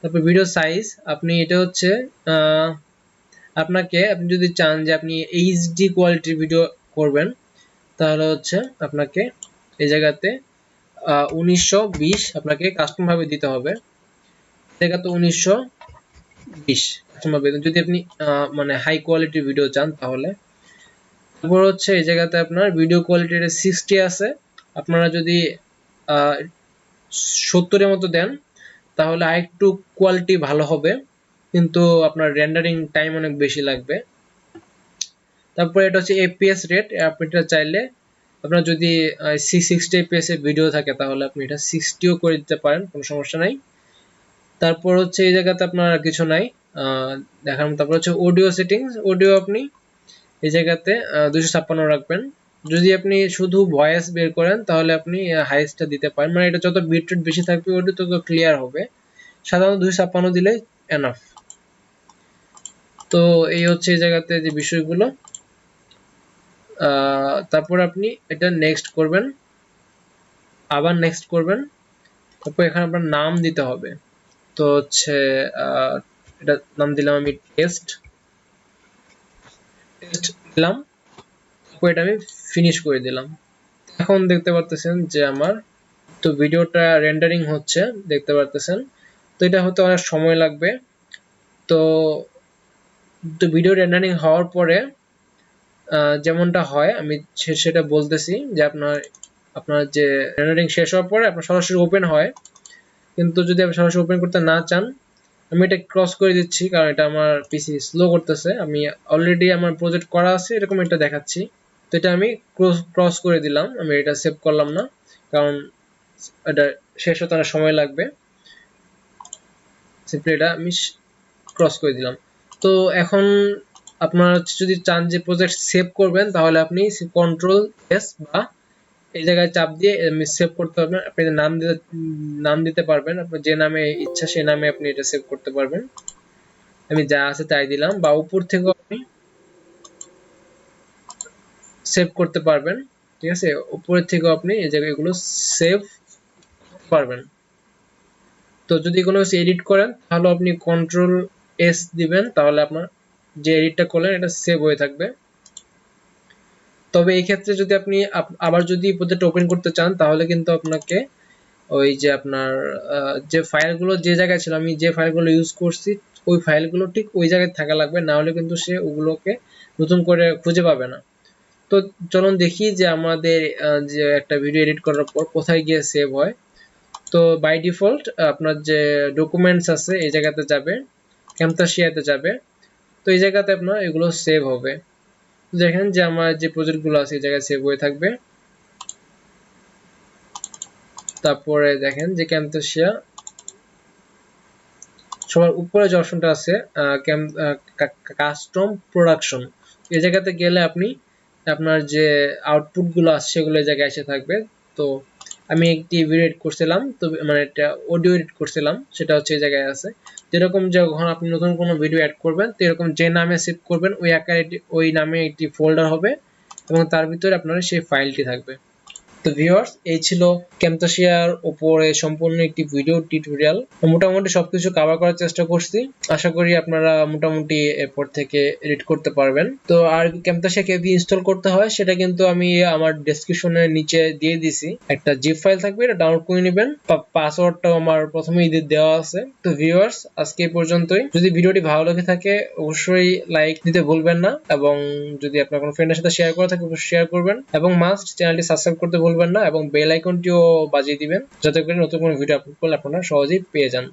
তারপর ভিডিও সাইজ, আপনি এটা হচ্ছে আপনি যদি চান যে আপনি এইচডি কোয়ালিটির ভিডিও করবেন তাহলে হচ্ছে আপনাকে এই জায়গাতে 1920 আপনাকে কাস্টম ভাবে দিতে হবে। জায়গাতে 1920 কাস্টম ভাবে যদি আপনি মানে হাই কোয়ালিটির ভিডিও চান তাহলে। তারপর হচ্ছে এই জায়গাতে আপনার ভিডিও কোয়ালিটিটা 60 আছে, আপনারা যদি 70 এর মতো দেন তাহলে আরেকটু কোয়ালিটি ভালো হবে, কিন্তু আপনার রেন্ডারিং টাইম অনেক বেশি লাগবে। তারপরে এটা হচ্ছে FPS রেট, আপনি এটা চাইলে আপনার যদি 60 FPS এর ভিডিও থাকে তাহলে আপনি এটা 60ও করে দিতে পারেন, কোনো সমস্যা নাই। তারপর হচ্ছে এই জায়গাতে আপনার কিছু নাই দেখার মতো। তারপর হচ্ছে অডিও সেটিংস, অডিও আপনি এই জায়গাতে 256 রাখবেন। যদি আপনি শুধু ভয়েস বের করেন তাহলে আপনি হাইয়েস্টটা দিতে পারেন, মানে এটা যত বিট রেট বেশি থাকবে অডিও তত ক্লিয়ার হবে। সাধারণত 256 দিলেই এনাফ। তো এই হচ্ছে এই জায়গাতে যে বিষয়গুলো। তারপর আপনি এটা নেক্সট করবেন, আবার নেক্সট করবেন। তারপর এখানে আপনার নাম দিতে হবে। তো হচ্ছে এটা নাম দিলাম আমি টেস্ট দিলাম। তারপর এটা আমি ফিনিশ করে দিলাম। এখন দেখতে পাচ্ছেন যে আমার তো ভিডিওটা রেন্ডারিং হচ্ছে, দেখতে পাচ্ছেন। তো এটা হতে অনেক সময় লাগবে। তো ভিডিও রেন্ডারিং হওয়ার পরে যেমনটা হয় আমি সেটা বলতেছি, যে আপনার যে রেন্ডারিং শেষ হওয়ার পরে আপনার সরাসরি ওপেন হয়, কিন্তু যদি আপনি সরাসরি ওপেন করতে না চান, আমি এটা ক্রস করে দিচ্ছি কারণ এটা আমার পিসি স্লো করতেছে। আমি অলরেডি আমার প্রজেক্ট করা আছে এরকম এটা দেখাচ্ছি। তো এটা আমি ক্রস করে দিলাম, আমি এটা সেভ করলাম না কারণ এটা শেষ হতে অনেক সময় লাগবে। সিম্পলি এটা আমি ক্রস করে দিলাম। তো এখন আপনারা যদি চান যে প্রজেক্ট সেভ করবেন তাহলে আপনি Ctrl+S বা এই জায়গায় চাপ দিয়ে সেভ করতে পারবেন। আপনি নাম দিতে পারবেন, আপনার যে নামে ইচ্ছা সেই নামে আপনি এটা সেভ করতে পারবেন। আমি যা আছে তাই দিলাম, বা উপর থেকে আপনি সেভ করতে পারবেন। ঠিক আছে, উপরের থেকে আপনি এই জায়গায় এগুলো সেভ করতে পারবেন। তো যদি কোনো কিছু এডিট করেন তাহলে আপনি Ctrl+S দিবেন, তাহলে আপনার যে এডিটটা করলেন এটা সেভ হয়ে থাকবে। তবে এই ক্ষেত্রে যদি আপনি আবার যদি প্রজেক্ট ওপেন করতে চান তাহলে কিন্তু আপনাকে ওই যে আপনার যে ফাইলগুলো যে জায়গায় ছিল, আমি যে ফাইলগুলো ইউজ করছি ওই ফাইলগুলো ঠিক ওই জায়গায় থাকা লাগবে, না হলে কিন্তু সে ওগুলোকে নতুন করে খুঁজে পাবে না। তো চলুন দেখি যে আমাদের যে একটা ভিডিও এডিট করার পর কোথায় গিয়ে সেভ হয়। তো বাই ডিফল্ট আপনার যে ডকুমেন্টস আছে এই জায়গাতে যাবে, ক্যামতাসিয়াতে যাবে। তো এই জায়গাতে আপনার এগুলো সেভ হবে। দেখেন যে আমার যে প্রজেক্টগুলো আছে এই জায়গায় সেভ হয়ে থাকবে। তারপরে দেখেন যে ক্যামতাসিয়া সবার উপরে যে অপশনটা আছে কাস্টম প্রোডাকশন, এই জায়গাতে গেলে আপনি আপনার যে আউটপুট গুলো আছে সেগুলো এই জায়গায় এসে থাকবে। তো আমি একটি ভিডিও এডিট করছিলাম, তো মানে একটা অডিও এডিট করছিলাম, সেটা হচ্ছে এই জায়গায় আছে। যেরকম যখন আপনি নতুন কোনো ভিডিও অ্যাড করবেন তো এরকম যে নামে সেভ করবেন ওই আকারে ওই নামে একটি ফোল্ডার হবে এবং তার ভিতরে আপনার সেই ফাইলটি থাকবে। তো ভিউয়ার্স, এই ছিল ক্যামতাসিয়ার উপরে সম্পূর্ণ একটি ভিডিও টিউটোরিয়াল। মোটামুটি সবকিছু কভার করার চেষ্টা করছি, আশা করি আপনারা মোটামুটি এরপর থেকে এডিট করতে পারবেন। তো আর ক্যামতাসিয়া কিভাবে ইনস্টল করতে হয় সেটা কিন্তু আমি আমার ডেসক্রিপশনের নিচে দিয়ে দিছি, একটা জিপ ফাইল থাকবে, এটা ডাউনলোড করে নেবেন। পাসওয়ার্ডটাও আমার প্রথমেই দেওয়া আছে। তো ভিউয়ার্স, আজকে এই পর্যন্তই। যদি ভিডিওটি ভালো লেগে থাকে অবশ্যই লাইক দিতে ভুলবেন না, এবং যদি আপনার কোনো ফ্রেন্ডের সাথে শেয়ার করা থাকে অবশ্যই শেয়ার করবেন, এবং মাস্ট চ্যানেলটি সাবস্ক্রাইব করতে ভুলবেন ভুলবেন না এবং বেল আইকনটিও বাজিয়ে দিবেন যাতে করে নতুন কোনো ভিডিও আপলোড করলে আপনারা সহজেই পেয়ে যান।